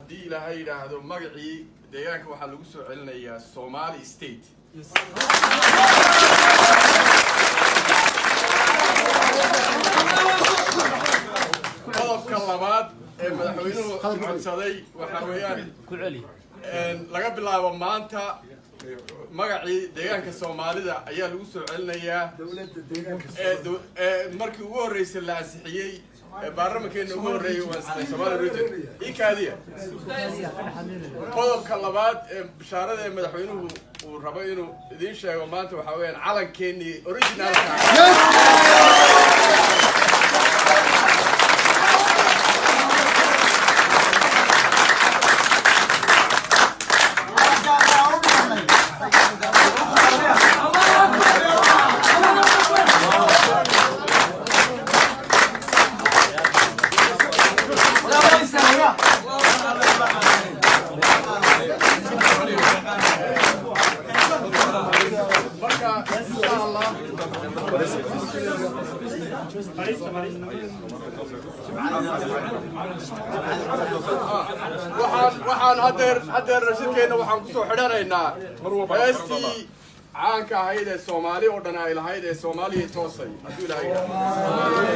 دي لهاي هذا مقعي ديانك waxaa lagu soo celinayaa Somali State qodobka labaad ee madaxweynuhu codsaday waxa weeyaan ku celi laga bilaabo maanta magacii deegaanka Soomaalida ayaa lagu soo celinayaa dawladda deegaanka markii ugu horeysay la ansixiyay baarlamaankeena ugu horeeyay waa Somali region ikaadiya qodobka labaad ee bishaarada ee madaxweynuhu uu rabo inuu idin sheego maanta waxa weeyaan calankeeni originalka waxaan hadeer rashidkeena waxaan ku soo xidhanaynaa heestii caanka ahayd ee Soomaali oo dhan ay lahayd ee Soomaaliya toosay haduu ilaahay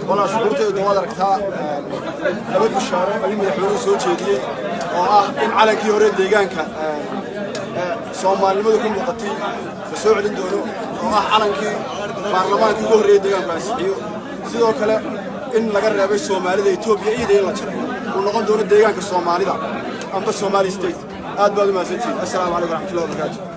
والله شعورتي دوما دركتا لبد بشاره اللي مدحونا soo jeediyay oo ah in calankii hore deegaanka Soomaalnimadu ku muuqatay soo celin doono oo ah calankii baarlamaankii ugu horeeyay deegaankaas iyo sidoo kale in laga reebay Soomaalida Itoobiya iyo la jiray uu noqon doono deegaanka Soomaalida amba Somali State aad baad u mahadsantihiin assalaamu alaykum wa rahmatullahi wa barakatuh